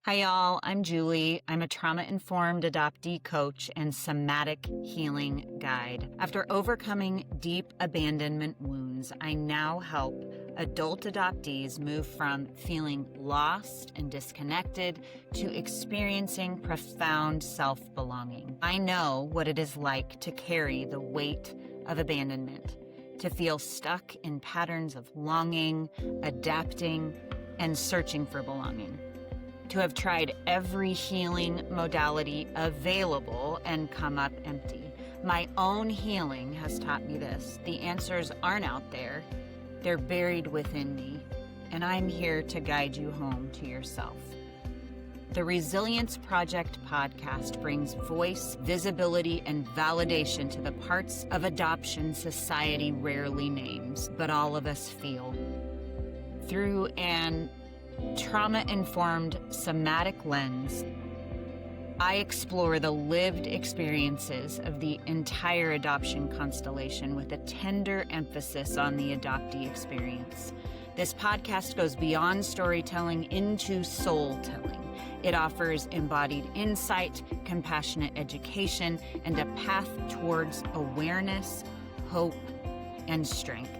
Hi, y'all. I'm Julie. I'm a trauma-informed adoptee coach and somatic healing guide. After overcoming deep abandonment wounds, I now help adult adoptees move from feeling lost and disconnected to experiencing profound self-belonging. I know what it is like to carry the weight of abandonment, to feel stuck in patterns of longing, adapting, and searching for belonging. To have tried every healing modality available and come up empty. My own healing has taught me this. The answers aren't out there, they're buried within me, and I'm here to guide you home to yourself. The Resilience Project podcast brings voice, visibility, and validation to the parts of adoption society rarely names, but all of us feel. Through an trauma-informed somatic lens, I explore the lived experiences of the entire adoption constellation with a tender emphasis on the adoptee experience. This podcast goes beyond storytelling into soul-telling. It offers embodied insight, compassionate education, and a path towards awareness, hope, and strength.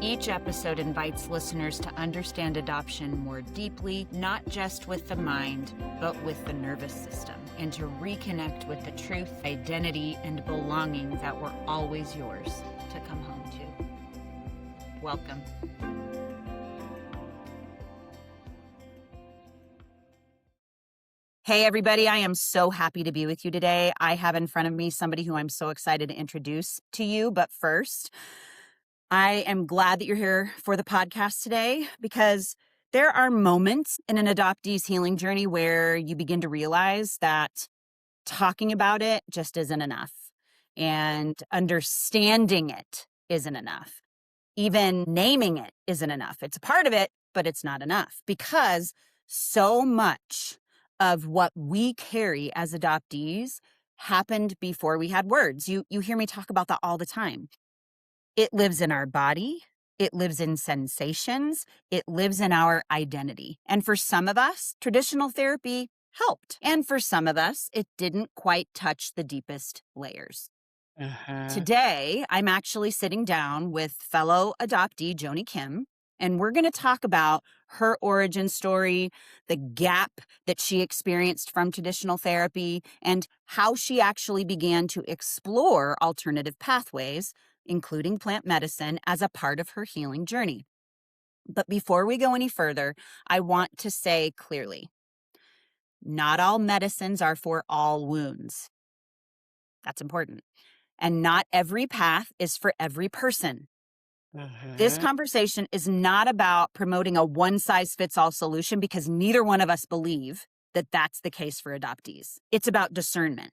Each episode invites listeners to understand adoption more deeply, not just with the mind, but with the nervous system, and to reconnect with the truth, identity, and belonging that were always yours to come home to. Welcome. Hey, everybody. I am so happy to be with you today. I have in front of me somebody who I'm so excited to introduce to you. But first, I am glad that you're here for the podcast today because there are moments in an adoptee's healing journey where you begin to realize that talking about it just isn't enough and understanding it isn't enough. Even naming it isn't enough. It's a part of it, but it's not enough because so much of what we carry as adoptees happened before we had words. You hear me talk about that all the time. It lives in our body. It lives in sensations. It lives in our identity. And for some of us, traditional therapy helped. And for some of us, it didn't quite touch the deepest layers. Today, I'm actually sitting down with fellow adoptee Joni Kim, and we're going to talk about her origin story, the gap that she experienced from traditional therapy, and how she actually began to explore alternative pathways, including plant medicine, as a part of her healing journey. But before we go any further, I want to say clearly, not all medicines are for all wounds. That's important. And not every path is for every person. This conversation is not about promoting a one-size-fits-all solution because neither one of us believe that that's the case for adoptees. It's about discernment.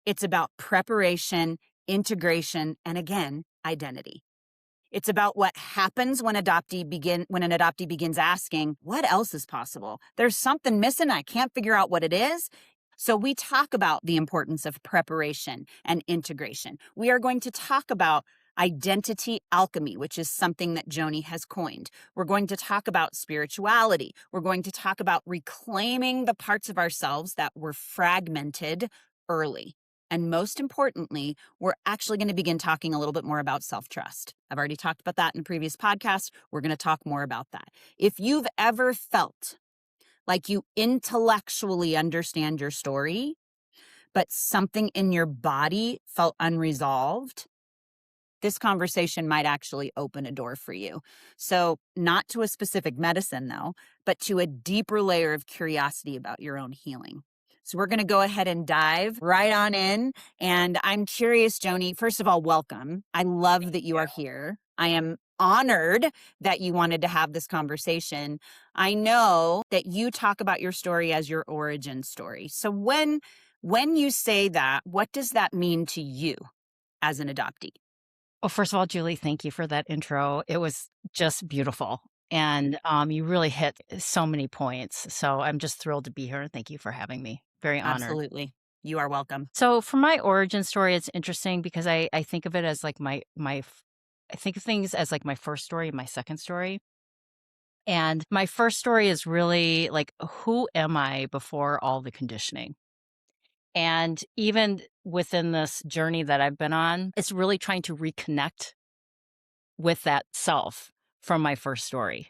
It's about preparation, integration, and again, identity. It's about what happens when an adoptee begins asking, what else is possible? There's something missing. I can't figure out what it is. So we talk about the importance of preparation and integration. We are going to talk about identity alchemy, which is something that Joni has coined. We're going to talk about spirituality. We're going to talk about reclaiming the parts of ourselves that were fragmented early. And most importantly, we're actually going to begin talking a little bit more about self-trust. I've already talked about that in a previous podcast. We're going to talk more about that. If you've ever felt like you intellectually understand your story, but something in your body felt unresolved, this conversation might actually open a door for you. So not to a specific medicine, though, but to a deeper layer of curiosity about your own healing. So we're going to go ahead and dive right on in. And I'm curious, Joni, first of all, welcome. I love that you are here. I am honored that you wanted to have this conversation. I know that you talk about your story as your origin story. So when you say that, what does that mean to you as an adoptee? Well, first of all, Julie, thank you for that intro. It was just beautiful. And you really hit so many points. So I'm just thrilled to be here. Thank you for having me. Very honored. Absolutely. You are welcome. So for my origin story, it's interesting because I think of it as like I think of things as like my first story, my second story. And my first story is really like, who am I before all the conditioning? And even within this journey that I've been on, it's really trying to reconnect with that self from my first story.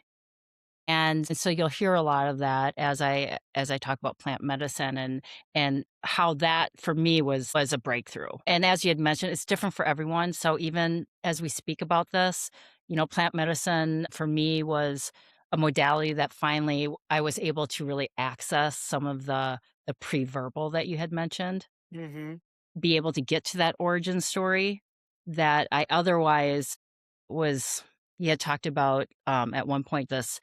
And so you'll hear a lot of that as I talk about plant medicine and how that for me was a breakthrough. And as you had mentioned, it's different for everyone. So even as we speak about this, plant medicine for me was a modality that finally I was able to really access some of the pre-verbal that you had mentioned, Hmm. be able to get to that origin story that I otherwise was you had talked about at one point this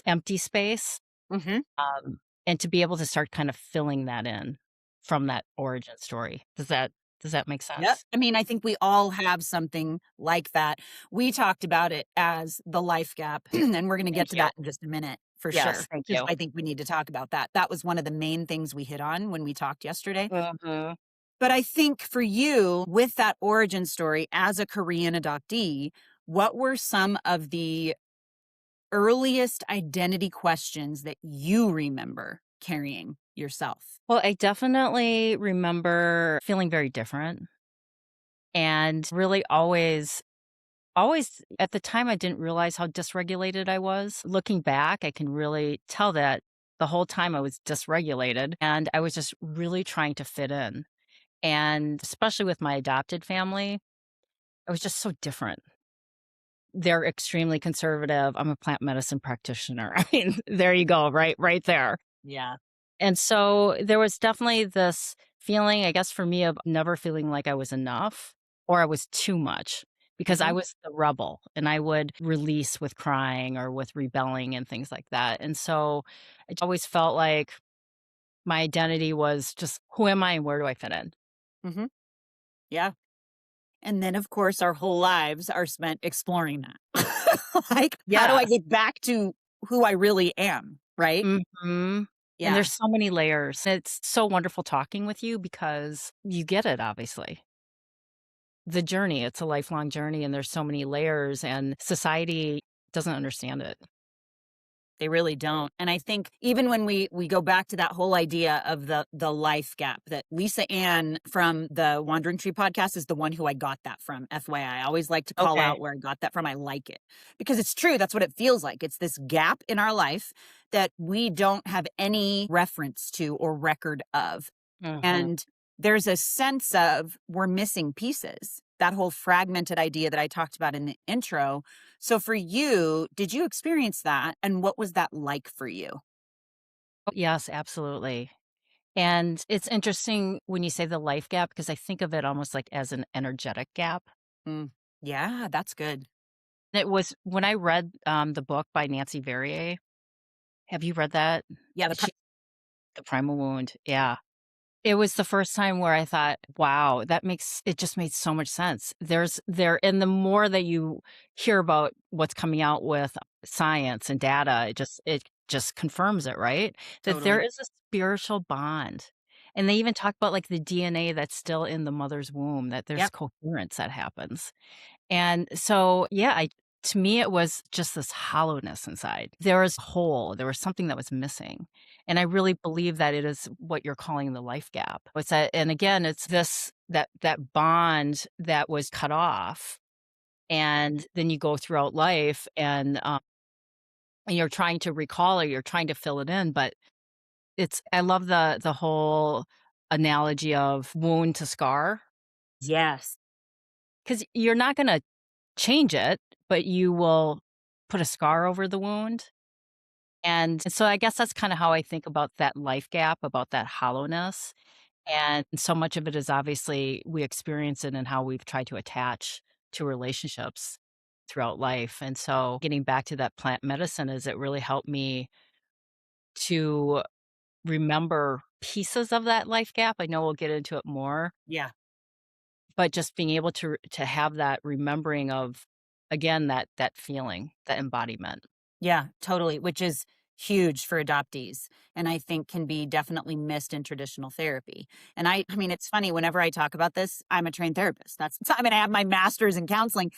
empty space, Hmm. and to be able to start kind of filling that in from that origin story. Does that make Yep. sense? I mean, I think we all have something like that. We talked about it as the life gap, and we're going to Thank get to you. that in just a minute for Yes, sure, thank because you. I think we need to talk about that. That was one of the main things we hit on when we talked yesterday. Mhm. But I think for you, with that origin story as a Korean adoptee, what were some of the earliest identity questions that you remember carrying yourself? Well, I definitely remember feeling very different and really always at the time, I didn't realize how dysregulated I was. Looking back, I can really tell that the whole time I was dysregulated and I was just really trying to fit in. And especially with my adopted family, I was just so different. They're extremely conservative. I'm a plant medicine practitioner. I mean, there you go, right there. Yeah. And so there was definitely this feeling, I guess, for me of never feeling like I was enough or I was too much because I Hmm. was the rebel and I would release with crying or with rebelling and things like that. And so it always felt like my identity was just who am I and where do I fit in? Hmm. Yeah. And then, of course, our whole lives are spent exploring that. Like, how do I Yes. get back to who I really am? Right. Mhm. And Yeah. there's so many layers. It's so wonderful talking with you because you get it, obviously. The journey, it's a lifelong journey, and there's so many layers, and society doesn't understand it. They really don't. And I think even when we go back to that whole idea of the life gap, that Lisa Ann from the Wandering Tree podcast is the one who I got that from. FYI, I always like to call Okay. out where I got that from. I like it because it's true. That's what it feels like. It's this gap in our life that we don't have any reference to or record of. Mhm. And there's a sense of we're missing pieces. That whole fragmented idea that I talked about in the intro. So for you, did you experience that? And what was that like for you? Yes, absolutely. And it's interesting when you say the life gap because I think of it almost like as an energetic gap. Mm. Yeah, that's good. It was when I read, the book by Nancy Verrier. Have you read that? Yeah, She The Primal Wound, yeah. It was the first time where I thought, "Wow, it just made so much sense." And the more that you hear about what's coming out with science and data, it just confirms it, right? That there totally. is a spiritual bond. And they even talk about, like, the DNA that's still in the mother's womb, that there's Yep. coherence that happens. And so, yeah, I to me, it was just this hollowness inside. There was a hole, there was something that was missing. And I really believe that it is what you're calling the life gap. It's that, and again, it's this that bond that was cut off. And then you go throughout life and you're trying to recall or you're trying to fill it in. But I love the whole analogy of wound to scar. Yes. Because you're not gonna change it, but you will put a scar over the wound. And so I guess that's kinda how I think about that life gap, about that hollowness. And so much of it is obviously we experience it in how we've tried to attach to relationships throughout life. And so getting back to that plant medicine is it really helped me to remember pieces of that life gap. I know we'll get into it more, Yeah. but just being able to have that remembering of, again, that feeling, that embodiment. Yeah, totally. Which is huge for adoptees, and I think can be definitely missed in traditional therapy. And I mean, it's funny, whenever I talk about this, I'm a trained therapist. I mean, I have my master's in counseling,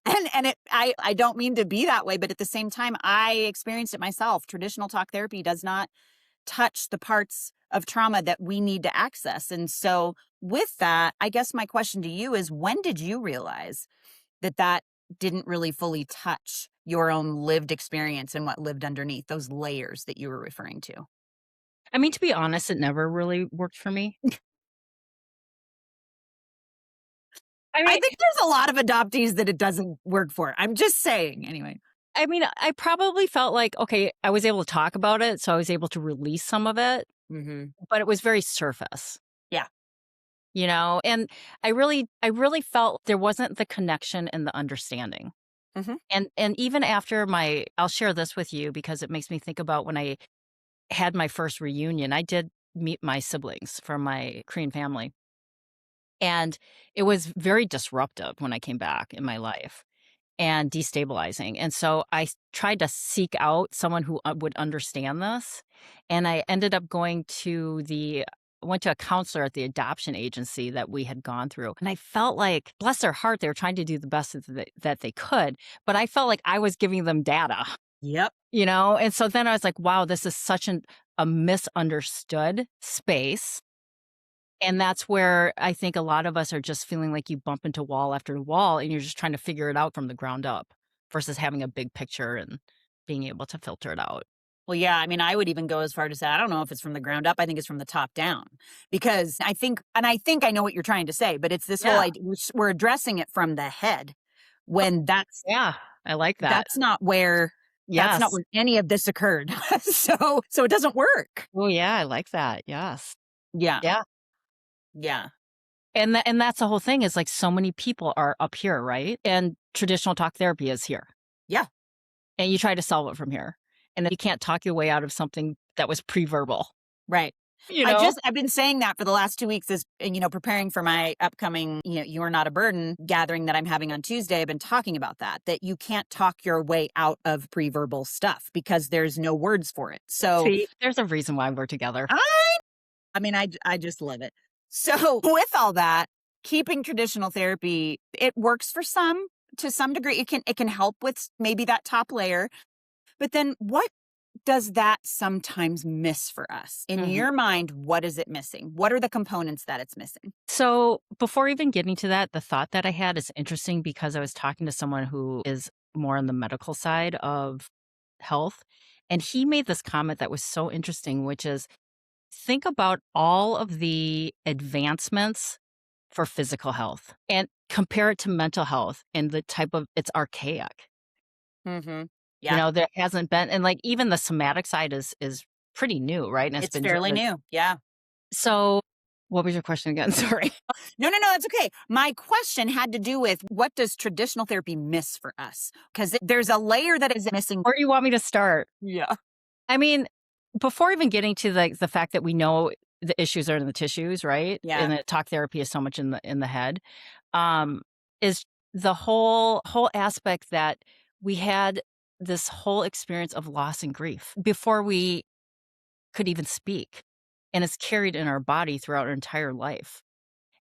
and I don't mean to be that way, but at the same time, I experienced it myself. Traditional talk therapy does not touch the parts of trauma that we need to access. And so with that, I guess my question to you is, when did you realize that that didn't really fully touch your own lived experience and what lived underneath those layers that you were referring to? I mean, to be honest, it never really worked for me. I I mean think there's a lot of adoptees that it doesn't work for. I'm just saying, anyway. I mean, I probably felt like, okay, I was able to talk about it, so I was able to release some of it, Mm-hmm. but it was very surface, Yeah. you know? And I really felt there wasn't the connection and the understanding. Mm-hmm. And even after I'll share this with you because it makes me think about when I had my first reunion. I did meet my siblings from my Korean family, and it was very disruptive when I came back in my life and destabilizing. And so tried to seek out someone who would understand this. And I ended up went to a counselor at the adoption agency that we had gone through. And I felt like, bless their heart, they were trying to do the best that they could. But I felt like I was giving them data, Yep. you know? And so then I was like, wow, this is such a misunderstood space. And that's where I think a lot of us are just feeling like you bump into wall after wall and you're just trying to figure it out from the ground up versus having a big picture and being able to filter it out. Well, yeah, I mean, I would even go as far to say, I don't know if it's from the ground up. I think it's from the top down, because I think I know what you're trying to say, but it's this whole Yeah. idea, we're addressing it from the head when Yeah. I like that. that's not where, that's not Yes. where any of this occurred. So it doesn't work. Oh, yeah. I like that. Yes. Yeah. Yeah. Yeah. And that's the whole thing is like so many people are up here, right? And traditional talk therapy is here. Yeah. And you try to solve it from here. And you can't talk your way out of something that was pre-verbal, Right. you know? I've been saying that for the last 2 weeks, as preparing for my upcoming, You Are Not a Burden gathering that I'm having on Tuesday. I've been talking about that you can't talk your way out of pre-verbal stuff because there's no words for it. So See, there's a reason why we're together. I mean, I just love it. So with all that, keeping traditional therapy, it works for some to some degree. It can help with maybe that top layer. But then what does that sometimes miss for us? In Mhm. your mind, what is it missing? What are the components that it's missing? So before even getting to that, the thought that I had is interesting because I was talking to someone who is more on the medical side of health. And he made this comment that was so interesting, which is think about all of the advancements for physical health and compare it to mental health and the type of it's archaic. Mm-hmm. You Yeah, know, there hasn't been and like even the somatic side is pretty new, right? And it's it's been fairly driven. new. Yeah. So what was your question again? Sorry. No, that's okay. My question had to do with, what does traditional therapy miss for us? Because there's a layer that is missing. Where do you want me to start? Yeah. I mean, before even getting to the fact that we know the issues are in the tissues, right? Yeah. And that talk therapy is so much in the head, um, is the whole aspect that we had this whole experience of loss and grief before we could even speak. And it's carried in our body throughout our entire life.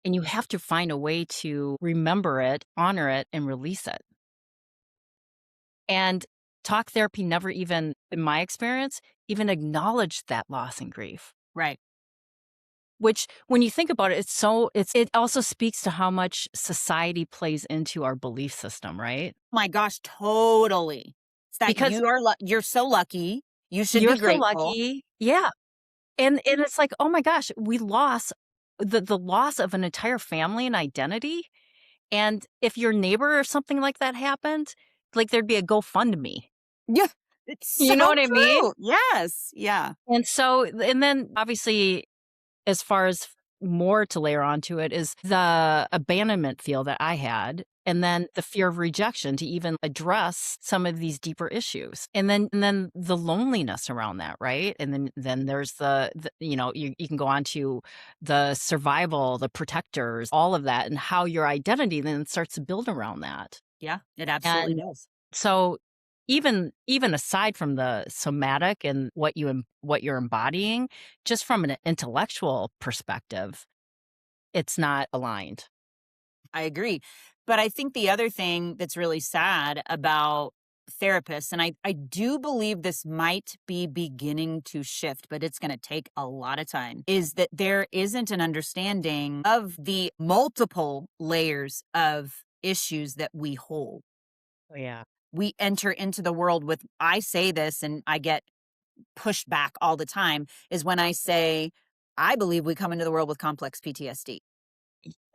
And you have to find a way to remember it, honor it, and release it. And talk therapy never even, in my experience, even acknowledged that loss and grief. Right. Which, when you think about it, it also speaks to how much society plays into our belief system, right? My gosh, totally. It's that Because you're so lucky. You should you're be so grateful. lucky. Yeah. And it's like, oh my gosh, we lost the loss of an entire family and identity. And if your neighbor or something like that happened, like there'd be a GoFundMe. Yeah. It's so You know what I mean? true. Yes. Yeah. And then obviously, as far as more to layer onto it is the abandonment feel that I had, and then the fear of rejection to even address some of these deeper issues. And then the loneliness around that, right? And then there's you can go on to the survival, the protectors, all of that, and how your identity then starts to build around that. Yeah. It absolutely And does. so even aside from the somatic and what you're embodying, just from an intellectual perspective, it's not aligned. I agree. But I think the other thing that's really sad about therapists, and I do believe this might be beginning to shift, but it's going to take a lot of time, is that there isn't an understanding of the multiple layers of issues that we hold. Oh, yeah. We enter into the world with, I say this and I get pushed back all the time, is when I say, I believe we come into the world with complex PTSD.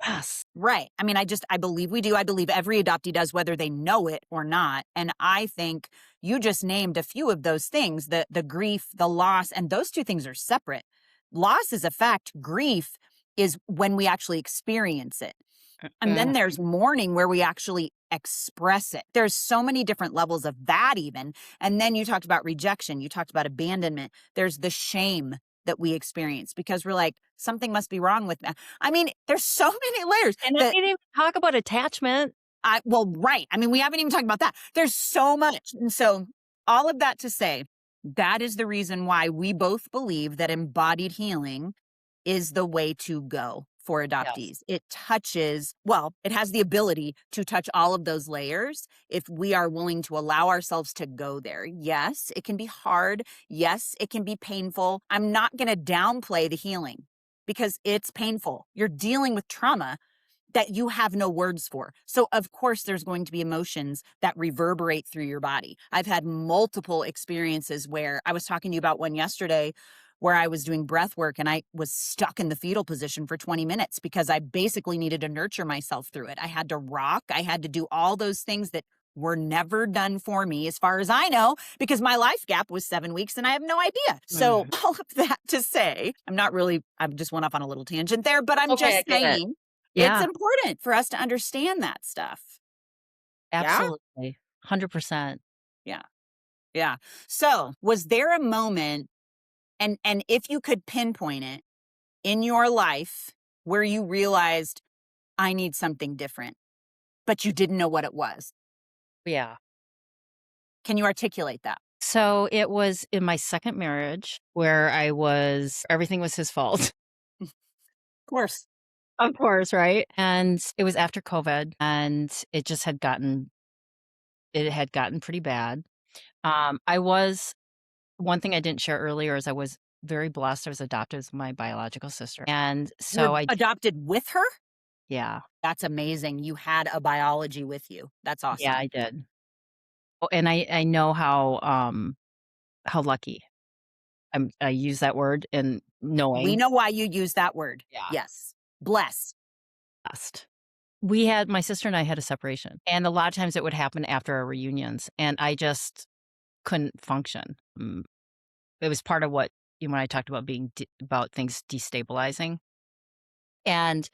Yes. Right. I mean, I believe we do. I believe every adoptee does, whether they know it or not. And I think you just named a few of those things, the grief, the loss, and those two things are separate. Loss is a fact. Grief is when we actually experience it. And then Mm. there's mourning where we actually express it. There's so many different levels of that even. And then you talked about rejection. You talked about abandonment. There's the shame that we experience because we're like, something must be wrong with that. I mean, there's so many layers And I that didn't even talk about attachment. right. I mean, we haven't even talked about that. There's so much. And so all of that to say, that is the reason why we both believe that embodied healing is the way to go for Yes. adoptees. It touches, well, it has the ability to touch all of those layers if we are willing to allow ourselves to go there. Yes, it can be hard. Yes, it can be painful. I'm not going to downplay the healing because it's painful. You're dealing with trauma that you have no words for. So, of course, there's going to be emotions that reverberate through your body. I've had multiple experiences where I was talking to you about one yesterday where I was doing breath work and I was stuck in the fetal position for 20 minutes because I basically needed to nurture myself through it. I had to rock, I had to do all those things that were never done for me, as far as I know, because my life gap was 7 weeks and I have no idea. So, Mm. all of that to say, I just went off on a little tangent there, but I'm Okay, I just get it. saying it's Yeah, important for us to understand that stuff. Yeah? absolutely. 100%. Yeah. Yeah. So, was there a moment, and if you could pinpoint it in your life where you realized I need something different, but you didn't know what it was? Yeah. Can you articulate that? So it was in my second marriage where everything was his fault. Of course. Of course, right? And it was after COVID and it had gotten pretty bad. I was One thing I didn't share earlier is I was very blessed. I was adopted as my biological sister. And You were so adopted with her? yeah, That's amazing. You had a biology with you. That's yeah, awesome. I did. Oh, and I know how lucky I use that word and We knowing know why you use that word. yeah, Yes. Bless. blessed. My sister and I had a separation, and a lot of times it would happen after our reunions, and I just couldn't function. It was part of what when I talked about about things destabilizing. And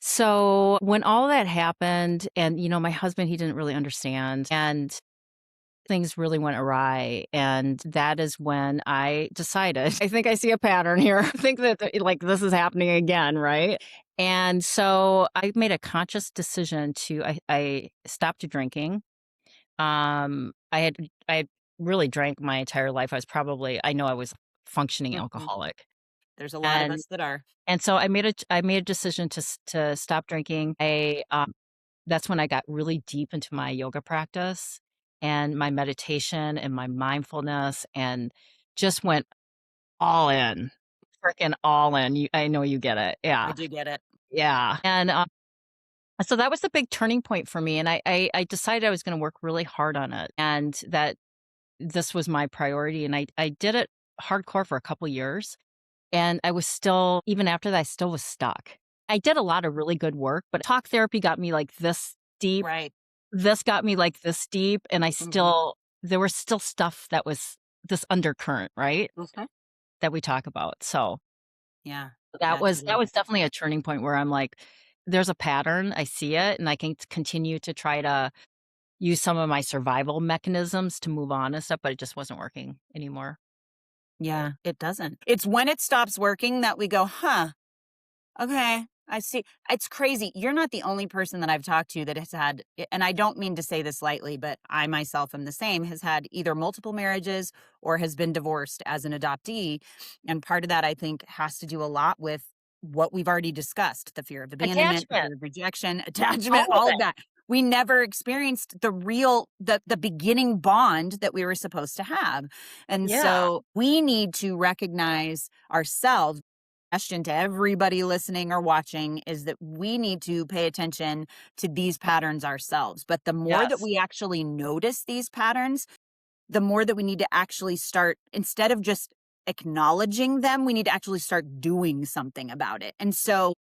so when all that happened, and my husband, he didn't really understand, and things really went awry. And that is when I decided, I think I see a pattern here. I think that like this is happening again, right? And so I made a conscious decision I stopped drinking. I had really drank my entire life. I know I was functioning Mhm. alcoholic. There's a lot of And us that are. so I made a decision to stop drinking. That's when I got really deep into my yoga practice and my meditation and my mindfulness and just went all in, freaking all in. I know you get it. I Yeah. do get it. Yeah. And so that was the big turning point for me. And I decided I was going to work really hard on it and that this was my priority. And I did it hardcore for a couple years. And I was still, even after that, I still was stuck. I did a lot of really good work, but talk therapy got me like this deep. Right. This got me like this deep. And Mhm. there was still stuff that was this undercurrent, right? Okay. That we talk about. So Yeah. that Yeah, was totally. definitely a turning point where I'm like, there's a pattern. I see it and I can continue to try to use some of my survival mechanisms to move on and stuff, but it just wasn't working anymore. Yeah, it doesn't. It's when it stops working that we go, huh, okay, I see. It's crazy. You're not the only person that I've talked to that has had, and I don't mean to say this lightly, but I myself am the same, has had either multiple marriages or has been divorced as an adoptee. And part of that, I think, has to do a lot with what we've already discussed: the fear of abandonment, the Attachment, fear of rejection, attachment, all of all of it. that. We never experienced the real, the beginning bond that we were supposed to have. And Yeah. so we need to recognize ourselves. Question to everybody listening or watching is that we need to pay attention to these patterns ourselves. But the more that Yes. we actually notice these patterns, the more that we need to actually start, instead of just acknowledging them, we need to actually start doing something about it. And so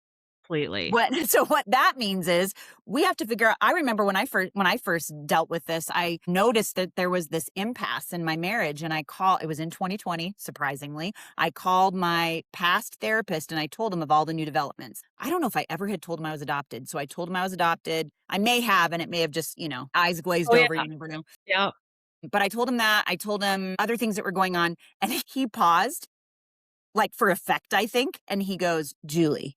Completely. what so what that means is we have to figure out. I remember when I first dealt with this, I noticed that there was this impasse in my marriage, and it was in 2020, surprisingly. I called my past therapist and I told him of all the new developments. I don't know if I ever had told him I was adopted. So I told him I was adopted. I may have, and it may have just, eyes glazed Oh, over, yeah. you never know. Yeah. But I told him that. I told him other things that were going on, and he paused, like for effect, I think, and he goes, "Julie,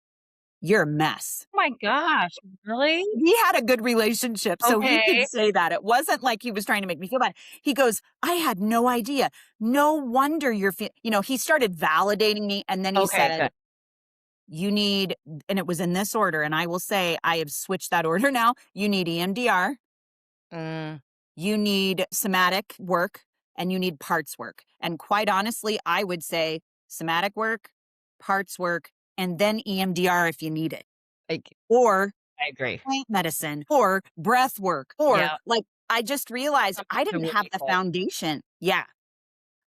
you're a mess." Oh my gosh, really? We had a good relationship, so he could Okay. say that. It wasn't like he was trying to make me feel bad. He goes, "I had no idea. No wonder you're he started validating me, and then he Okay, said, good. "You need," and it was in this order, and I will say I have switched that order now. You need EMDR, Mm, you need somatic work, and you need parts work. And quite honestly, I would say somatic work, parts work, and then EMDR if you need it. I Or I agree. plant medicine or breath work, or Yeah, like I just realized something I to didn't have the meaningful. foundation. Yeah.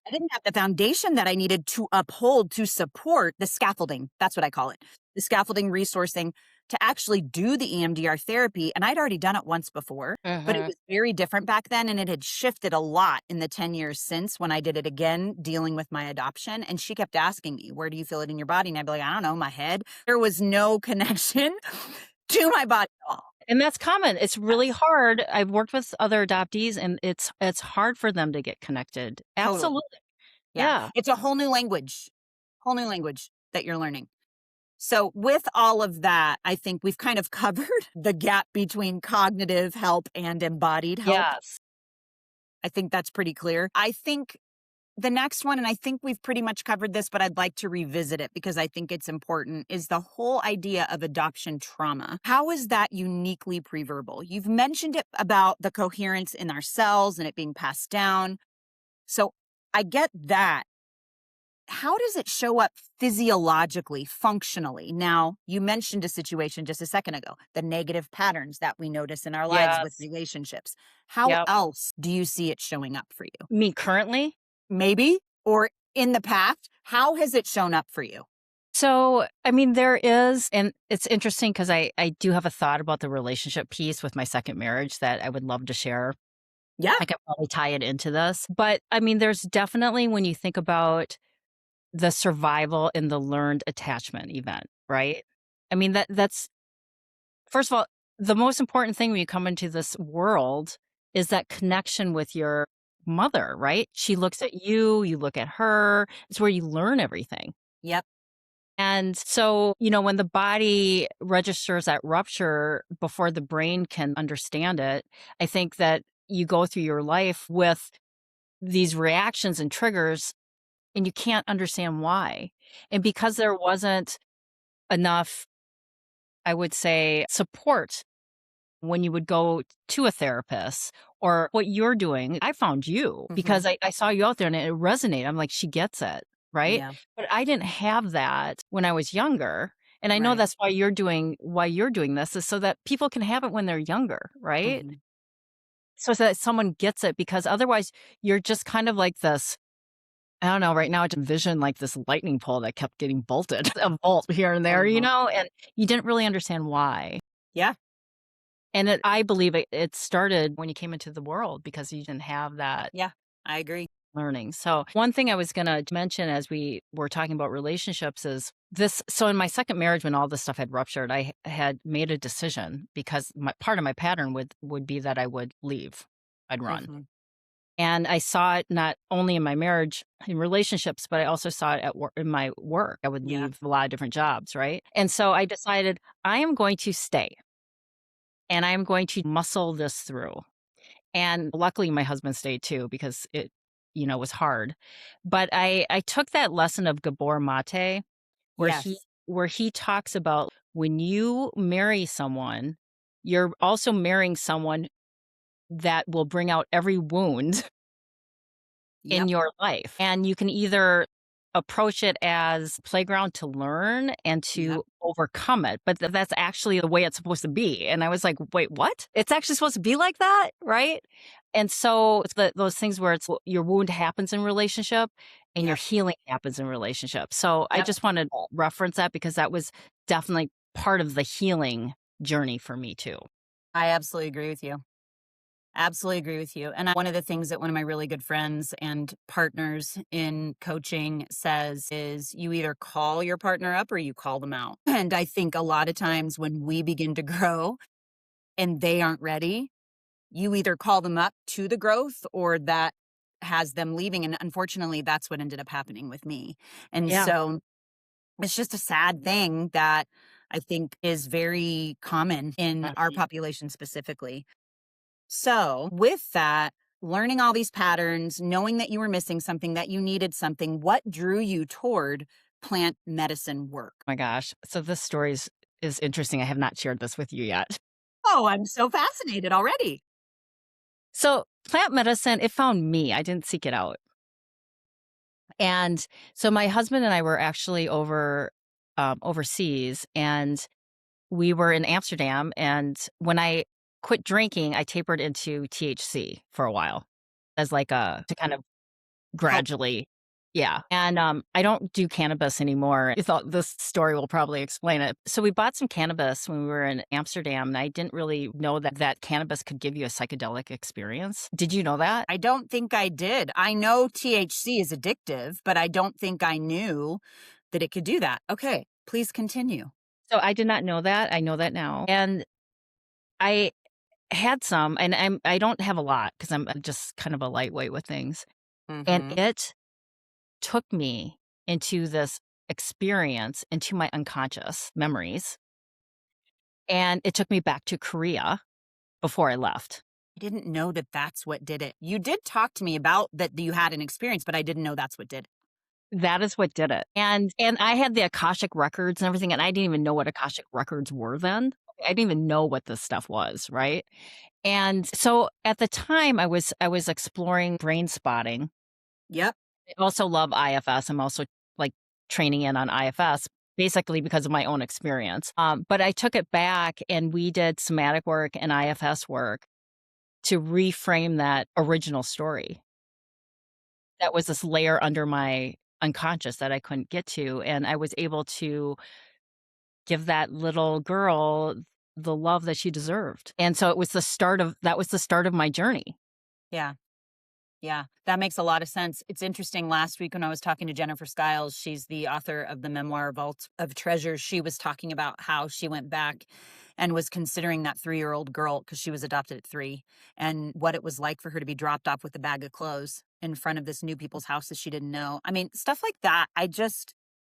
I didn't have the foundation that I needed to uphold, to support the scaffolding. That's what I call it. The scaffolding resourcing to actually do the EMDR therapy. And I'd already done it once before, but it Mhm. was very different back then. And it had shifted a lot in the 10 years since when I did it again, dealing with my adoption. And she kept asking me, "Where do you feel it in your body?" And I'd be like, "I don't know, my head." There was no connection to my body at all. And that's common. It's Yeah, really hard. I've worked with other adoptees, and it's hard for them to get connected. totally. Absolutely. Yeah. Yeah. It's a whole new language that you're learning. So, with all of that, I think we've kind of covered the gap between cognitive help and embodied help. Yes. I think that's pretty clear. I think the next one, and I think we've pretty much covered this, but I'd like to revisit it because I think it's important, is the whole idea of adoption trauma. How is that uniquely preverbal? You've mentioned it about the coherence in our cells and it being passed down. So, I get that. How does it show up physiologically, functionally? Now, you mentioned a situation just a second ago, the negative patterns that we notice in our lives with Yes. relationships. How Yep. else do you see it showing up for you? Me currently? Maybe, or in the past, how has it shown up for you? So, I mean, there is, and it's interesting because I do have a thought about the relationship piece with my second marriage that I would love to share. Yeah. I could probably tie it into this. But I mean, there's definitely when you think about the survival in the learned attachment event, right? I mean, that's first of all, the most important thing when you come into this world is that connection with your mother, right? She looks at you, you look at her. It's where you learn everything. Yep. And so, when the body registers that rupture before the brain can understand it, I think that you go through your life with these reactions and triggers and you can't understand why. And because there wasn't enough, I would say, support when you would go to a therapist or what you're doing, I found you Hmm. because I saw you out there and it resonated. I'm like, she gets it. Right. Yeah. But I didn't have that when I was younger. And I know Right. that's why you're doing this is so that people can have it when they're younger. Right. Hmm. So that someone gets it because otherwise you're just kind of like this. I don't know. Right now, I just envision like this lightning pole that kept getting bolted, a bolt here and there, Uh-huh. and you didn't really understand why. Yeah. And I believe it started when you came into the world because you didn't have that Yeah. I agree. learning. So, one thing I was going to mention as we were talking about relationships is this. So, in my second marriage, when all this stuff had ruptured, I had made a decision because part of my pattern would be that I would leave, I'd run. Hmm. And I saw it not only in my marriage, in relationships, but I also saw it at work, in my work. I would Yep. leave a lot of different jobs, right? And so I decided I am going to stay and I'm going to muscle this through. And luckily my husband stayed too because it, was hard. But I took that lesson of Gabor Mate where he Yes. where he talks about when you marry someone, you're also marrying someone that will bring out every wound in Yep. your life. And you can either approach it as playground to learn and Yep. to overcome it, but that's actually the way it's supposed to be. And I was like, wait, what? It's actually supposed to be like that, right? And so it's those things where it's your wound happens in relationship and your Yep. healing happens in relationship. So I Yep. just wanted to reference that because that was definitely part of the healing journey for me too. I absolutely agree with you. Absolutely agree with you. And one of the things that one of my really good friends and partners in coaching says is you either call your partner up or you call them out. And I think a lot of times when we begin to grow and they aren't ready, you either call them up to the growth or that has them leaving. And unfortunately, that's what ended up happening with me. And Yeah. so it's just a sad thing that I think is very common in our Mhm. population specifically. So, with that, learning all these patterns, knowing that you were missing something, that you needed something, what drew you toward plant medicine work? My gosh. So this story is interesting. I have not shared this with you yet. Oh, I'm so fascinated already. So plant medicine, it found me. I didn't seek it out. And so my husband and I were actually overseas, and we were in Amsterdam. And when I quit drinking, I tapered into THC for a while as like a to kind of Help. gradually. Yeah. And I don't do cannabis anymore. I thought this story will probably explain it. So we bought some cannabis when we were in Amsterdam, and I didn't really know that cannabis could give you a psychedelic experience. Did you know that? I don't think I did. I know THC is addictive, but I don't think I knew that it could do that. Okay, please continue. So I did not know that. I know that now. And I had some, and I don't have a lot because I'm just kind of a lightweight with things. And Mhm. it took me into this experience, into my unconscious memories, and it took me back to Korea before I left. I didn't know that that's what did it. You did talk to me about that you had an experience, but I didn't know that's what did it. That is what did it. And I had the Akashic records and everything, and I didn't even know what Akashic records were then. I didn't even know what this stuff was, right? And so at the time I was exploring brain spotting. Yep. I also love IFS. I'm also like training in on IFS basically because of my own experience. But I took it back and we did somatic work and IFS work to reframe that original story. That was this layer under my unconscious that I couldn't get to. And I was able to give that little girl the love that she deserved. And so that was the start of my journey. Yeah. Yeah, that makes a lot of sense. It's interesting. Last week, when I was talking to Jennifer Skiles, she's the author of the memoir Vault of Treasures. She was talking about how she went back and was considering that 3-year-old girl because she was adopted at 3 and what it was like for her to be dropped off with a bag of clothes in front of this new people's house that she didn't know. I mean, stuff like that.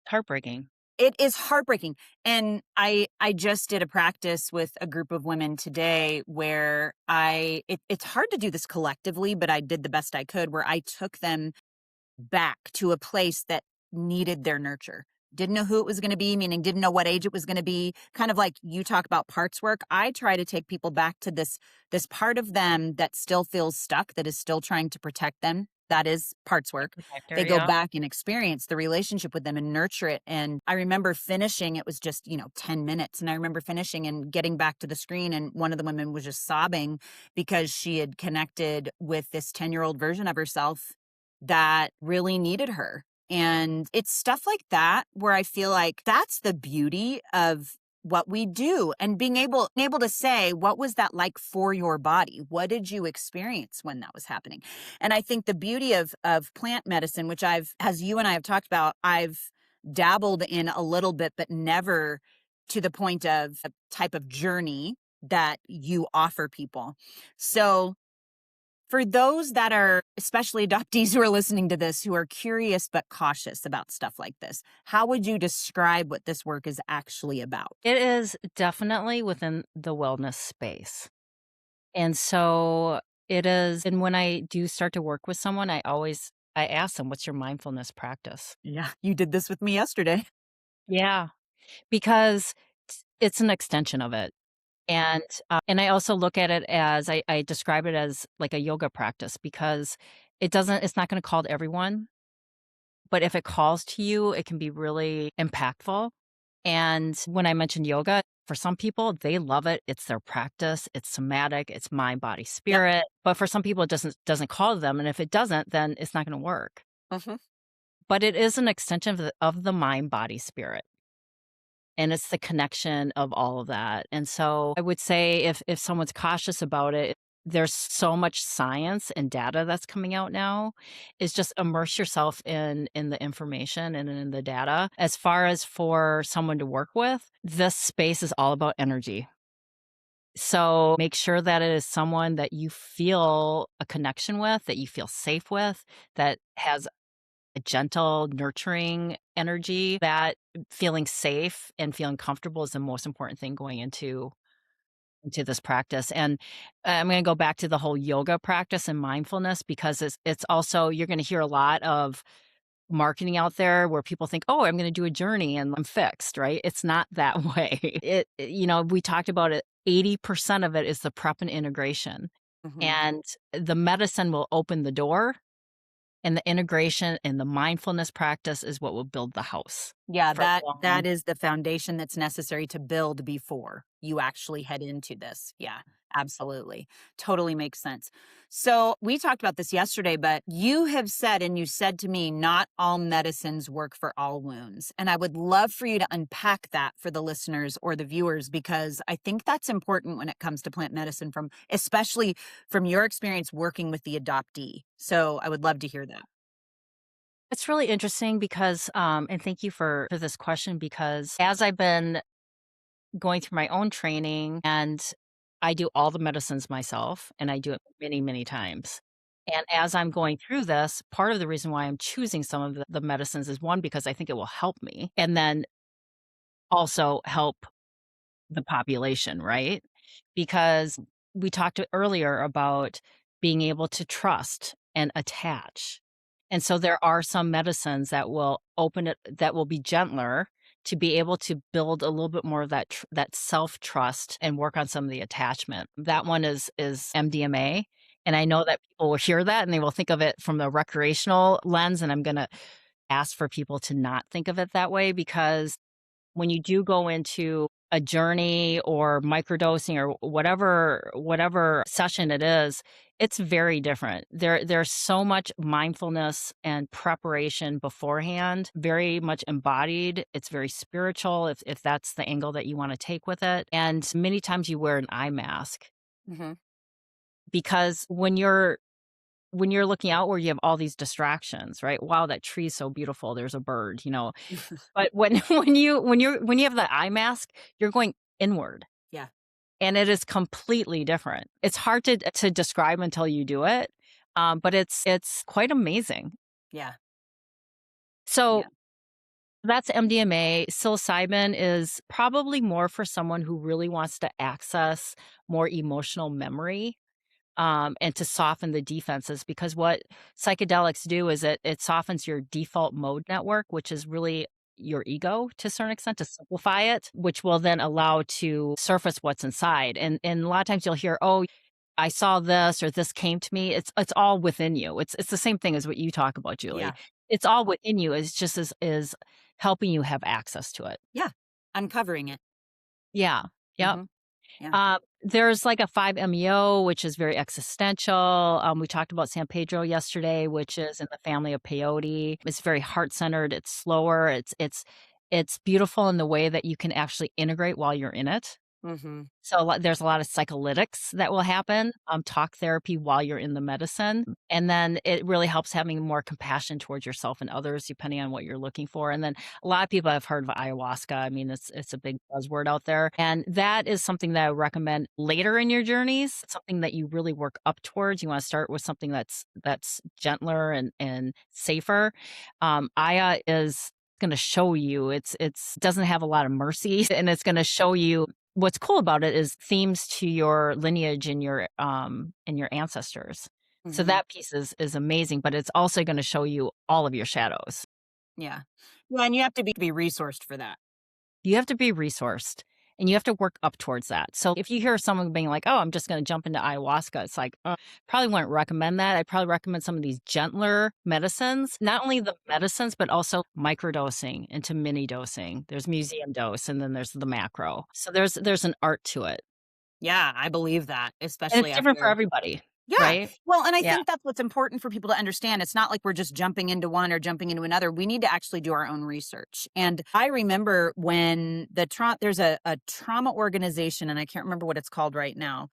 Heartbreaking. It is heartbreaking. And I just did a practice with a group of women today where it's hard to do this collectively, but I did the best I could where I took them back to a place that needed their nurture. Didn't know who it was going to be, meaning didn't know what age it was going to be. Kind of like you talk about parts work. I try to take people back to this part of them that still feels stuck, that is still trying to protect them. That is parts work. Protector, They go yeah. back and experience the relationship with them and nurture it. And I remember finishing, it was just, 10 minutes. And I remember finishing and getting back to the screen. And one of the women was just sobbing because she had connected with this 10-year-old version of herself that really needed her. And it's stuff like that where I feel like that's the beauty of what we do and being able to say, what was that like for your body? What did you experience when that was happening? And I think the beauty of plant medicine, which as you and I have talked about, I've dabbled in a little bit, but never to the point of a type of journey that you offer people. So For those that are, especially adoptees who are listening to this, who are curious but cautious about stuff like this, how would you describe what this work is actually about? It is definitely within the wellness space. And so it is, and when I do start to work with someone, I ask them, "What's your mindfulness practice?" Yeah, you did this with me yesterday. Yeah, because it's an extension of it. And I also look at it as I describe it as like a yoga practice because it's not gonna call to everyone, but if it calls to you, it can be really impactful. And when I mentioned yoga, for some people, they love it. It's their practice, it's somatic, it's mind, body, Yep. spirit. But for some people, it doesn't call to them. And if it doesn't, then it's not gonna work. Hmm. But it is an extension of the mind, body, spirit. And it's the connection of all of that. And so I would say if someone's cautious about it, there's so much science and data that's coming out now, is just immerse yourself in the information and in the data. As far as for someone to work with, this space is all about energy. So make sure that it is someone that you feel a connection with, that you feel safe with, that has a gentle, nurturing energy. That feeling safe and feeling comfortable is the most important thing going into this practice. And I'm going to go back to the whole yoga practice and mindfulness because it's also, you're going to hear a lot of marketing out there where people think, "Oh, I'm going to do a journey and I'm fixed," right? It's not that way. We talked about it. 80% of it is the prep and integration, Hmm. and the medicine will open the door, and the integration and the mindfulness practice is what will build the house Yeah, for that long. is the foundation that's necessary to build before you actually head into this. Yeah, absolutely. Totally makes sense. So, we talked about this yesterday, but you have said, and you said to me, not all medicines work for all wounds. And I would love for you to unpack that for the listeners or the viewers, because I think that's important when it comes to plant medicine, especially from your experience working with the adoptee. So, I would love to hear that. It's really interesting because, and thank you for this question, because as I've been going through my own training, and I do all the medicines myself and I do it many, many times. And as I'm going through this, part of the reason why I'm choosing some of the medicines is one, because I think it will help me, and then also help the population, right? Because we talked earlier about being able to trust and attach. And so there are some medicines that will open it, that will be gentler, to be able to build a little bit more of that self-trust and work on some of the attachment. That one is MDMA. And I know that people will hear that and they will think of it from the recreational lens. And I'm going to ask for people to not think of it that way, because when you do go into a journey or microdosing or whatever session it is, it's very different. There's so much mindfulness and preparation beforehand, very much embodied. It's very spiritual if that's the angle that you want to take with it. And many times you wear an eye mask Hmm. because when you're looking out where you have all these distractions, right? Wow, that tree's so beautiful. There's a bird. But when when you have the eye mask, you're going inward, Yeah, and it is completely different. It's hard to describe until you do it, but it's quite amazing. yeah, So yeah. that's MDMA. Psilocybin is probably more for someone who really wants to access more emotional memory, and to soften the defenses, because what psychedelics do is it softens your default mode network, which is really your ego to a certain extent, to simplify it, which will then allow to surface what's inside. And a lot of times you'll hear, "Oh, I saw this," or "This came to me." It's all within you. It's the same thing as what you talk about, Julie. Yeah. It's all within you. It's just is helping you have access to it. Yeah. Uncovering it. Yeah. Yep. Mhm. Yeah. There's like a 5-MeO, which is very existential. We talked about San Pedro yesterday, which is in the family of peyote. It's very heart-centered, it's slower, it's beautiful in the way that you can actually integrate while you're in it. Mhm. So there's a lot of psycholytics that will happen, talk therapy while you're in the medicine, and then it really helps having more compassion towards yourself and others depending on what you're looking for. And then a lot of people have heard of ayahuasca. I mean, it's a big buzzword out there, and that is something that I recommend later in your journeys. It's something that you really work up towards. You want to start with something that's gentler and safer. Aya is going to show you it's doesn't have a lot of mercy, and it's going to show you what's cool about it is themes to your lineage and your ancestors. So Mhm. that piece is amazing, but it's also gonna show you all of your shadows. Yeah. Yeah, and you have to be resourced for that. You have to be resourced, and you have to work up towards that. So if you hear someone being like, "Oh, I'm just gonna jump into ayahuasca," it's like, probably wouldn't recommend that. I'd probably recommend some of these gentler medicines, not only the medicines, but also microdosing into mini dosing. There's museum dose, and then there's the macro. So there's an art to it. Yeah, I believe that, And especially it's different for after. everybody, Yeah. right? Well, and I Yeah. think that's what's important for people to understand. It's not like we're just jumping into one or jumping into another. We need to actually do our own research. And I remember when there's a trauma organization, and I can't remember what it's called right now.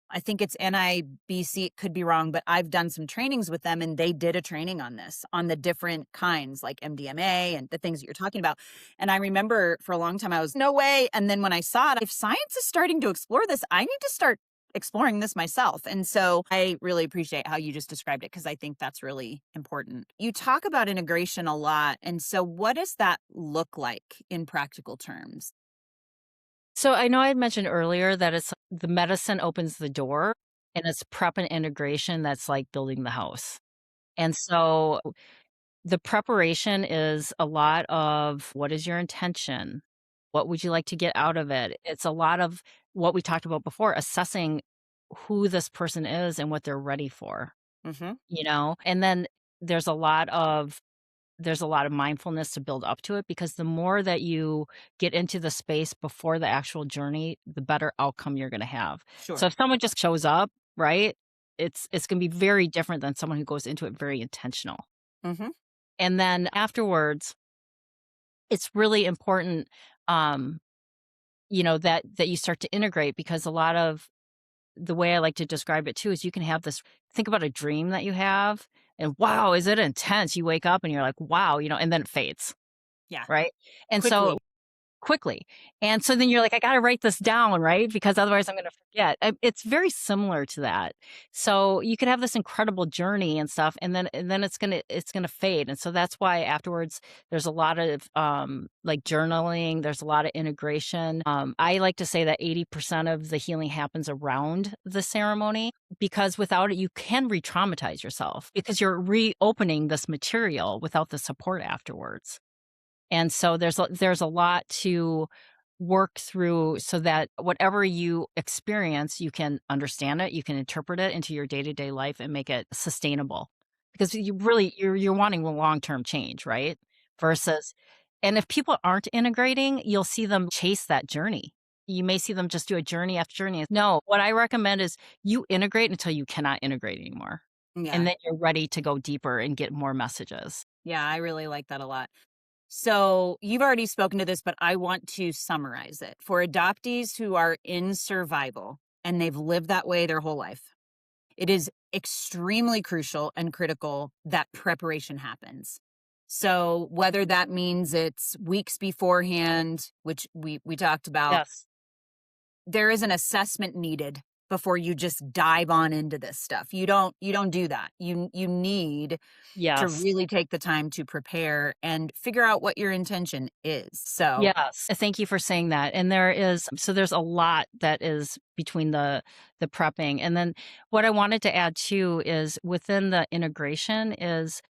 I think it's NIBC, it could be wrong, but I've done some trainings with them and they did a training on this, on the different kinds like MDMA and the things that you're talking about. And I remember for a long time I was, no way. And then when I saw it, if science is starting to explore this, I need to start exploring this myself. And so I really appreciate how you just described it because I think that's really important. You talk about integration a lot. And so what does that look like in practical terms? So I know I had mentioned earlier that it's the medicine opens the door and it's prep and integration that's like building the house. And so the preparation is a lot of what is your intention? What would you like to get out of it? It's a lot of what we talked about before, assessing who this person is and what they're ready for, Hmm. And then there's a lot of there's a lot of mindfulness to build up to it because the more that you get into the space before the actual journey, the better outcome you're going to have. So Sure. if someone just shows up, right? It's going to be very different than someone who goes into it very intentional. Hmm. And then afterwards, it's really important um that you start to integrate because a lot of the way I like to describe it too is you can have this think about a dream that you have and wow, is it intense? You wake up and you're like, wow, and then it fades. Yeah. Right? And so Quickly. quickly. And so then you're like, "I gotta write this down," right? Because otherwise I'm gonna forget. It's very similar to that. So you could have this incredible journey and stuff, and then it's gonna fade. And so that's why afterwards there's a lot of, like, journaling, there's a lot of integration. I like to say that 80% of the healing happens around the ceremony, because without it, you can re-traumatize yourself because you're reopening this material without the support afterwards. And so there's a lot to work through so that whatever you experience, you can understand it, you can interpret it into your day-to-day life and make it sustainable. Because you're wanting a long-term change, right? Versus and if people aren't integrating, you'll see them chase that journey. You may see them just do a journey after journey. No, what I recommend is you integrate until you cannot integrate anymore. And Yeah. then you're ready to go deeper and get more messages. Yeah, I really like that a lot. So you've already spoken to this, but I want to summarize it. For adoptees who are in survival and they've lived that way their whole life, it is extremely crucial and critical that preparation happens. So whether that means it's weeks beforehand, which we talked about, Yes. there is an assessment needed before you just dive on into this stuff. You don't do that. You need to Yes. really take the time to prepare and figure out what your intention is. So, Yes, thank you for saying that, and there's a lot that is between the prepping, and then what I wanted to add too is within the integration is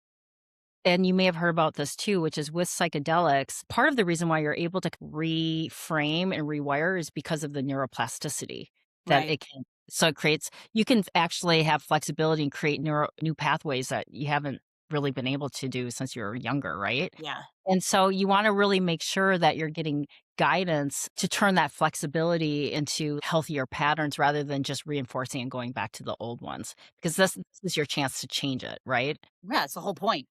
and you may have heard about this too, which is with psychedelics, part of the reason why you're able to reframe and rewire is because of the neuroplasticity that right. it can so it creates you can actually have flexibility and create new pathways that you haven't really been able to do since you were younger, right? Yeah. And so you wanna really make sure that you're getting guidance to turn that flexibility into healthier patterns rather than just reinforcing and going back to the old ones, because this is your chance to change it, right? Yeah, it's the whole point.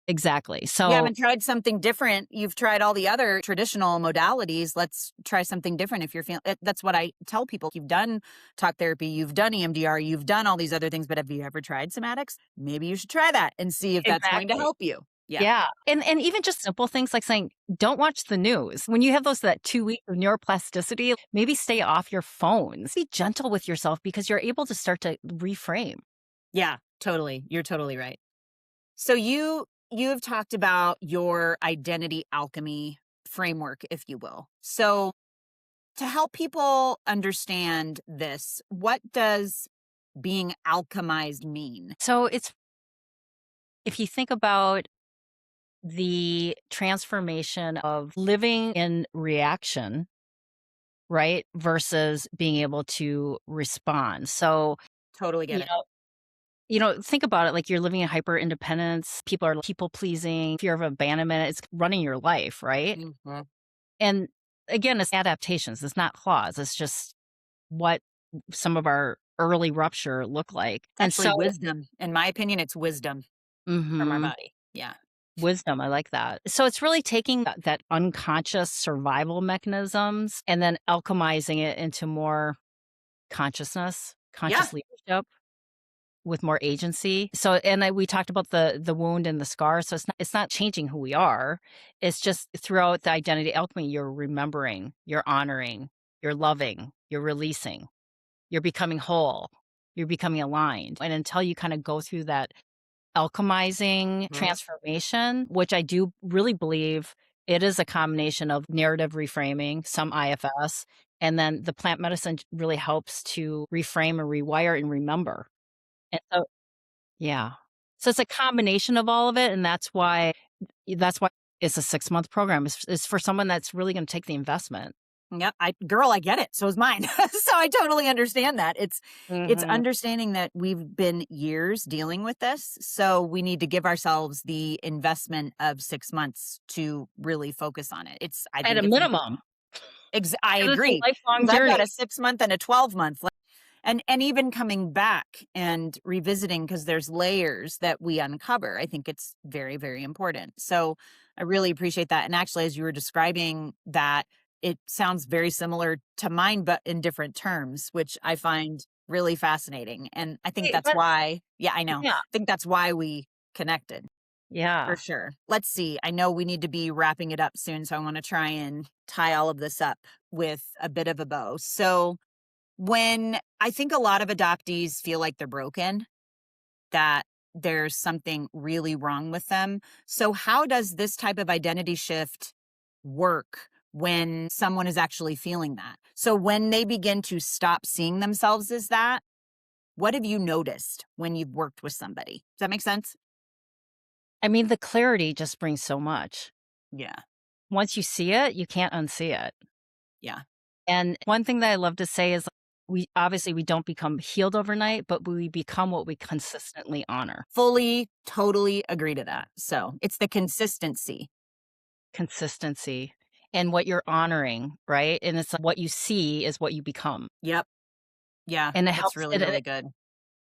Exactly. You So haven't tried something different. You've tried all the other traditional modalities. Let's try something different if you're feeling that's what I tell people. You've done talk therapy, you've done EMDR, you've done all these other things, but have you ever tried somatics? Maybe you should try that and see if that's going to exactly. help you. Yeah. Yeah. And even just simple things like saying, don't watch the news. When you have that 2 week of neuroplasticity, maybe stay off your phones. Be gentle with yourself because you're able to start to reframe. Yeah, totally. You're totally right. So you've talked about your identity alchemy framework, if you will. So to help people understand this, what does being alchemized mean? So it's if you think about the transformation of living in reaction, right? Versus being able to respond. So, Totally get you it. know, think about it like you're living in hyper independence. People are people pleasing, fear of abandonment. It's running your life, right? Mhm. And again, it's adaptations. It's not flaws. It's just what some of our early rupture look like. It's And actually so, wisdom. In my opinion, it's wisdom from our mhm, body. Yeah. wisdom, I like that. So it's really taking that unconscious survival mechanisms and then alchemizing it into more consciousness, Yeah. conscious leadership with more agency. So and we talked about the wound and the scar. So it's not changing who we are. It's just throughout the identity alchemy, you're remembering, you're honoring, you're loving, you're releasing, you're becoming whole, you're becoming aligned. And until you kind of go through that alchemizing Mhm. transformation, which I do really believe it is a combination of narrative reframing, some IFS, and then the plant medicine really helps to reframe and rewire and remember. And so yeah. So it's a combination of all of it, and that's why it's a 6-month program. It's for someone that's really gonna take the investment. Yep. I get it. So is mine. So I totally understand that. It's Mhm. understanding that we've been years dealing with this. So we need to give ourselves the investment of 6 months to really focus on it. I At a think it's minimum, I 'cause it's a agree. lifelong 'Cause I've got journey. a 6 month and a 12 month. And even coming back and revisiting because there's layers that we uncover, I think it's very, very important. So I really appreciate that. And actually, as you were describing that, it sounds very similar to mine, but in different terms, which I find really fascinating. And I think that's But why, yeah, I know. yeah, I think that's why we connected for yeah. sure. Let's see. I know we need to be wrapping it up soon. So I want to try and tie all of this up with a bit of a bow. So, when I think a lot of adoptees feel like they're broken, that there's something really wrong with them. So, how does this type of identity shift work when someone is actually feeling that? So, when they begin to stop seeing themselves as that, what have you noticed when you've worked with somebody? Does that make sense? I mean, the clarity just brings so much. Yeah. Once you see it, you can't unsee it. Yeah. And one thing that I love to say is we don't become healed overnight, but we become what we consistently honor. Fully, totally agree to that. So, it's the consistency. Consistency and what you're honoring, right? And it's like what you see is what you become. Yep. Yeah. And it That's helps really, it really it good.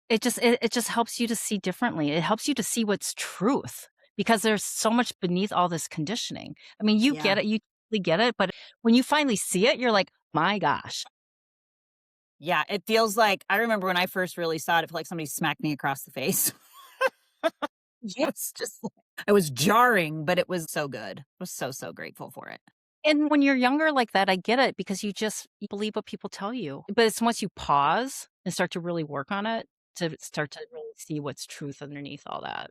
it just helps you to see differently. It helps you to see what's truth because there's so much beneath all this conditioning. I mean, you Yeah. get it, you totally get it, but when you finally see it, you're like, "My gosh." Yeah, it feels like I remember when I first really saw it, it felt like somebody smacked me across the face. Yeah. It was just it was jarring, but it was so good. I was so, so grateful for it. And when you're younger like that, I get it because you believe what people tell you. But it's once you pause and start to really work on it to start to really see what's truth underneath all that.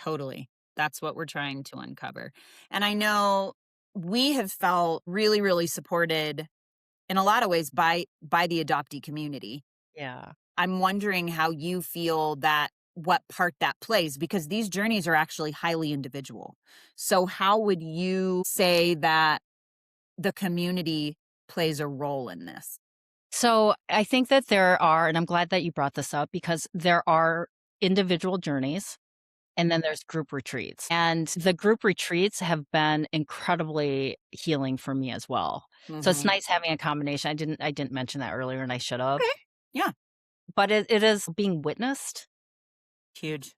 Totally. That's what we're trying to uncover. And I know we have felt really, really supported in a lot of ways by the adoptee community. Yeah. I'm wondering how you feel that what part that plays because these journeys are actually highly individual. So how would you say that the community plays a role in this? So I think that there are, and I'm glad that you brought this up because there are individual journeys and then there's group retreats. And the group retreats have been incredibly healing for me as well. So it's Mhm. nice having a combination. I didn't mention that earlier and I should have. Okay. Yeah. But it is being witnessed Huge.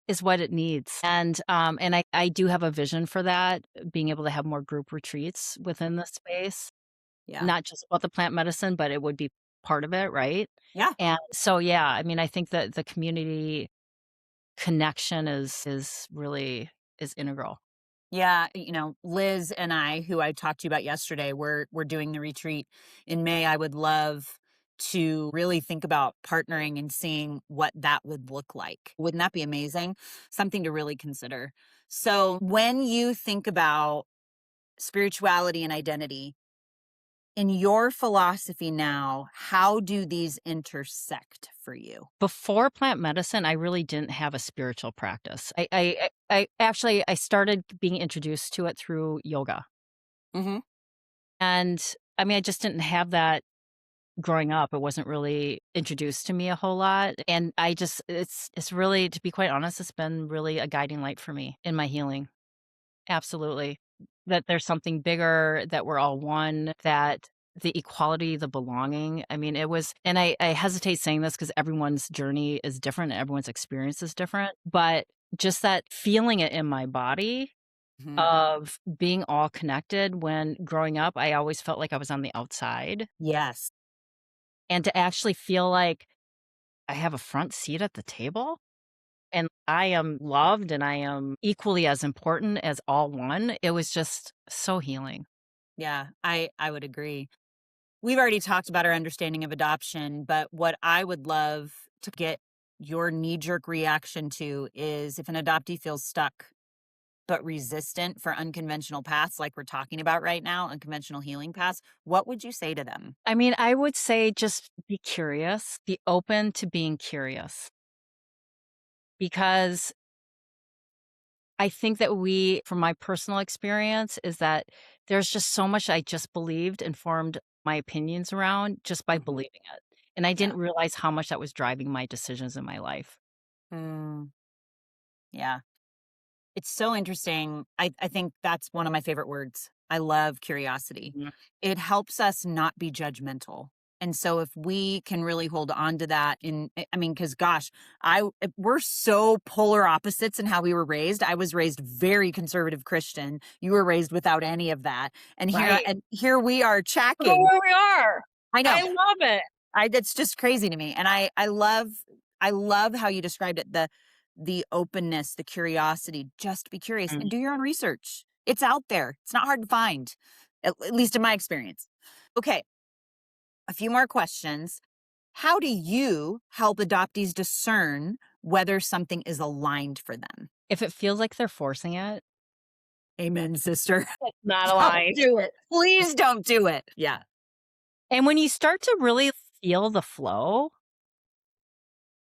is what it needs. And I do have a vision for that, being able to have more group retreats within the space, Yeah. not just about the plant medicine, but it would be part of it, right? Yeah. And so, yeah, I mean, I think that the community connection is really is integral. Yeah, Liz and I, who I talked to you about yesterday, we're doing the retreat in May. I would love to really think about partnering and seeing what that would look like. Wouldn't that be amazing? Something to really consider. So, when you think about spirituality and identity, in your philosophy now, how do these intersect for you? Before plant medicine, I really didn't have a spiritual practice. I actually I started being introduced to it through yoga. Hmm. And I mean, I just didn't have that growing up. It wasn't really introduced to me a whole lot. And I just it's really, to be quite honest, it's been really a guiding light for me in my healing. Absolutely. That there's something bigger, that we're all one, that the equality, the belonging. I mean, it was, and I hesitate saying this because everyone's journey is different, and everyone's experience is different, but just that feeling it in my body Hmm. of being all connected. When growing up, I always felt like I was on the outside, Yes. and to actually feel like I have a front seat at the table and I am loved and I am equally as important as all one. It was just so healing. Yeah, I would agree. We've already talked about our understanding of adoption, but what I would love to get your knee jerk reaction to is if an adoptee feels stuck but resistant for unconventional paths, like we're talking about right now, unconventional healing paths, what would you say to them? I mean, I would say just be curious, be open to being curious, because I think that from my personal experience, is that there's just so much I just believed and formed my opinions around just by Mhm. believing it. And I Yeah. didn't realize how much that was driving my decisions in my life. Mm, yeah. It's so interesting. I think that's one of my favorite words. I love curiosity. Mhm. It helps us not be judgmental. And so if we can really hold on to that I mean, because gosh, we're so polar opposites in how we were raised. I was raised very conservative Christian. You were raised without any of that. And Right. here we are Look at checking. where we are. I know. I love it. It's just crazy to me. And I love how you described it, the openness, the curiosity, just be curious Mm. and do your own research. It's out there. It's not hard to find, at least in my experience. Okay, a few more questions. How do you help adoptees discern whether something is aligned for them? If it feels like they're forcing it, Amen, sister. it's not Don't aligned. do it. Please don't do it. Yeah. And when you start to really feel the flow,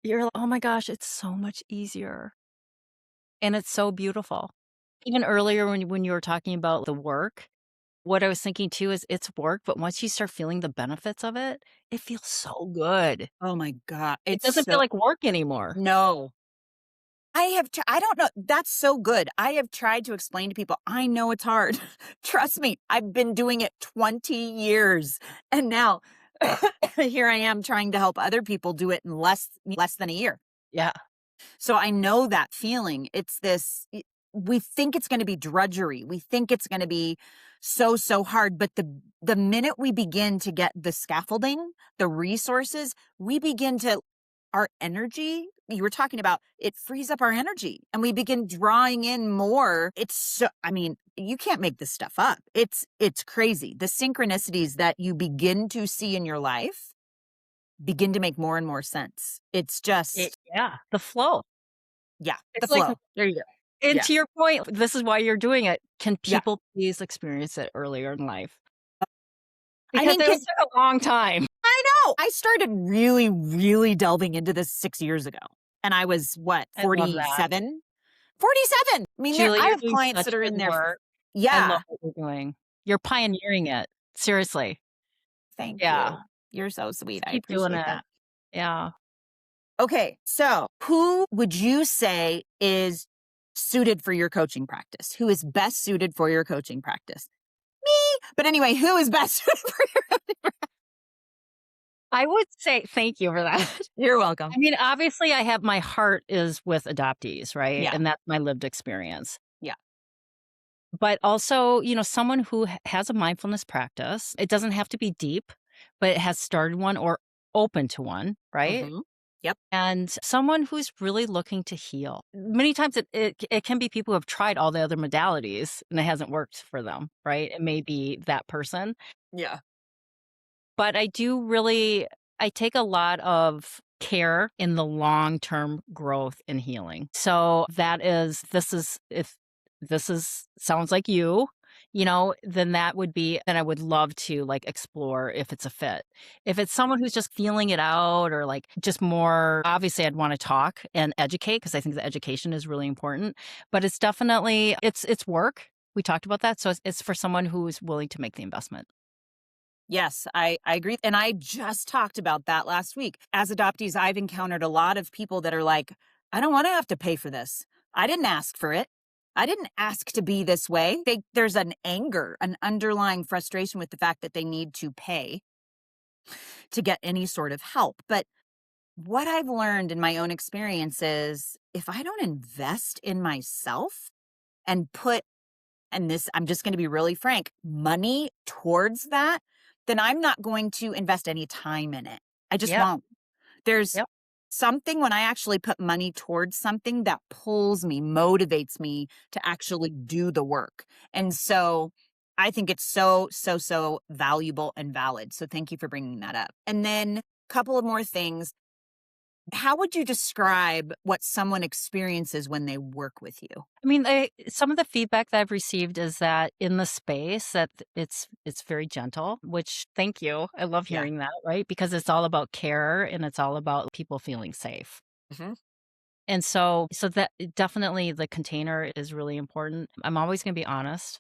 you're like, "Oh my gosh, it's so much easier." And it's so beautiful. Even earlier when you were talking about the work, what I was thinking too is it's work, but once you start feeling the benefits of it, it feels so good. Oh my God. It It's doesn't feel so, like work anymore. no. I don't know. That's so good. I have tried to explain to people, I know it's hard. Trust me, I've been doing it 20 years. And now here I am trying to help other people do it in less than a year. Yeah. So I know that feeling. We think it's going to be drudgery. We think it's going to be so hard, but the minute we begin to get the scaffolding, the resources, we begin to our energy, you were talking about, it frees up our energy and we begin drawing in more. I mean, you can't make this stuff up. It's crazy. The synchronicities that you begin to see in your life begin to make more and more sense. It's just, Yeah, the flow. yeah, the It's like, flow. There you go. and Yeah. to your point, this is why you're doing it. Can Yeah. people please experience it earlier in life? I Because mean, it took a long time. I know. I started really delving into this 6 years ago. And I was what, I love that. 47? 47. I mean, Julie, I you're have doing clients such that are good in their, work. I love yeah. what you're doing. You're pioneering it. Seriously. Thank Yeah. you. You're so sweet. Just I keep doing appreciate it. that. Yeah. Okay. So who would you say is suited for your coaching practice? Who is best suited for your coaching practice? Me. But anyway, who is best suited for your I would say thank you for that. You're welcome. I mean, obviously, my heart is with adoptees, right? Yeah. And that's my lived experience. Yeah. But also, someone who has a mindfulness practice, it doesn't have to be deep, but has started one or open to one, right? Mm-hmm. Yep. And someone who's really looking to heal. Many times it can be people who have tried all the other modalities and it hasn't worked for them, right? It may be that person. Yeah. But I take a lot of care in the long-term growth and healing. So if sounds like then then I would love to like explore if it's a fit. If it's someone who's just feeling it out or like just more, obviously I'd want to talk and educate because I think the education is really important, but it's definitely, it's work. We talked about that. So it's for someone who's willing to make the investment. Yes, I agree. And I just talked about that last week. As adoptees, I've encountered a lot of people that are like, I don't want to have to pay for this. I didn't ask for it. I didn't ask to be this way. There's an anger, an underlying frustration with the fact that they need to pay to get any sort of help. But what I've learned in my own experience is if I don't invest in myself and I'm just going to be really frank, money towards that, then I'm not going to invest any time in it. I just Yep. won't. There's Yep. something when I actually put money towards something that pulls me, motivates me to actually do the work. And so I think it's so, so, so valuable and valid. So thank you for bringing that up. And then a couple of more things. How would you describe what someone experiences when they work with you? I mean, some of the feedback that I've received is that in the space that it's very gentle, which thank you. I love Yeah. hearing that, right? Because it's all about care and it's all about people feeling safe. Mhm. And so that definitely the container is really important. I'm always going to be honest.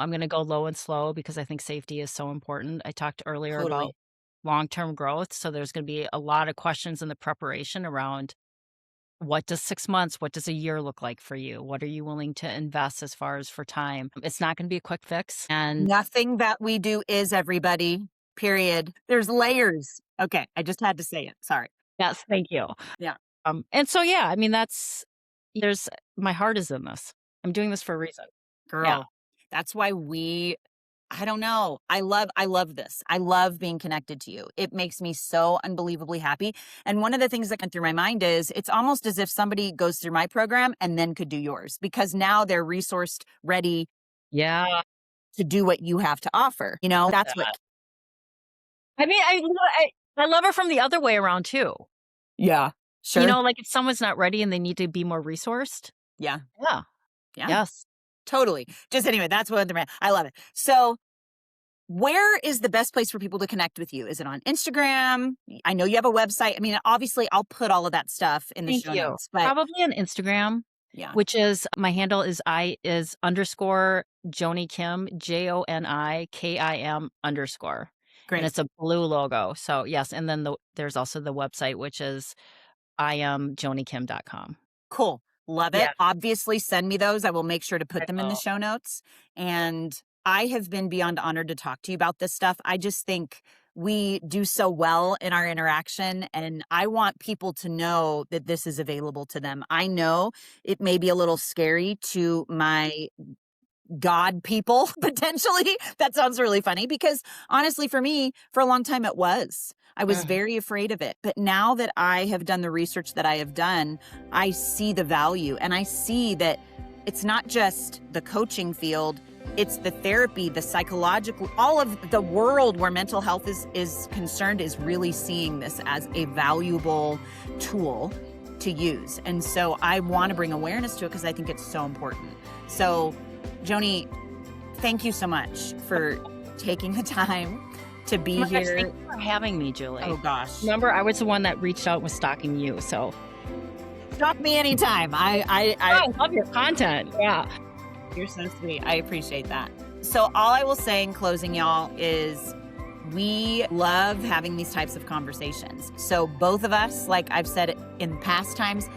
I'm going to go low and slow because I think safety is so important. I talked earlier about Totally. long-term growth, so there's going to be a lot of questions in the preparation around what does 6 months, what does a year look like for you? What are you willing to invest as far as for time? It's not going to be a quick fix. And Nothing that we do is everybody, period. There's layers. Okay, I just had to say it. Sorry. yes, thank you. Yeah, And so, yeah, I mean, there's, my heart is in this. I'm doing this for a reason. Yeah. girl. That's why I don't know. I love this. I love being connected to you. It makes me so unbelievably happy. And one of the things that went through my mind is it's almost as if somebody goes through my program and then could do yours because now they're resourced, ready Yeah. to do what you have to offer. You know, that's what. I mean, I love her from the other way around too. Yeah, sure. Like if someone's not ready and they need to be more resourced. Yeah, Yeah. yeah, Yes. totally. Just anyway, that's what I love it. So, where is the best place for people to connect with you? Is it on Instagram? I know you have a website. I mean, obviously, I'll put all of that stuff in the Thank show you. notes, but Probably on Instagram, yeah, which is my handle is underscore Joni Kim, JoniKim underscore. And great. it's a blue logo. So yes, and then there's also the website, which is IamJoniKim.com. Cool. Love it. Yeah. Obviously, send me those. I will make sure to I put them in the will. show notes. And I have been beyond honored to talk to you about this stuff. I just think we do so well in our interaction, and I want people to know that this is available to them. I know it may be a little scary to my God people, potentially. That sounds really funny because honestly, for me, for a long time, it was. I was Mhm. very afraid of it. But now that I have done the research that I have done, I see the value and I see that it's not just the coaching field, it's the therapy, the psychological, all of the world where mental health is concerned is really seeing this as a valuable tool to use. And so I want to bring awareness to it because I think it's so important. So Joni, thank you so much for taking the time to be Oh my gosh, here. thank you for having me, Julie. Oh gosh. Remember, I was the one that reached out and was stalking you. So Stop me anytime. I love your content. Yeah. You're so sweet. I appreciate that. So all I will say in closing, y'all, is we love having these types of conversations. So both of us, like I've said in past times,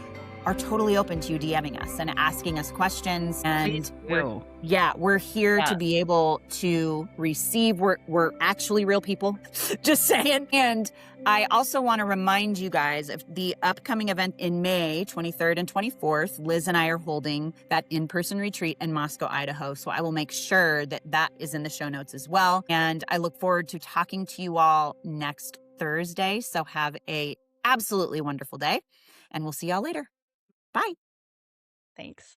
are totally open to you DMing us and asking us questions. Please And do. we're here to Yeah. be able to receive. We're actually real people, just saying. And I also want to remind you guys of the upcoming event in May 23rd and 24th. Liz and I are holding that in-person retreat in Moscow, Idaho. So I will make sure that that is in the show notes as well. And I look forward to talking to you all next Thursday. So have a absolutely wonderful day, and we'll see y'all later. Bye. Thanks.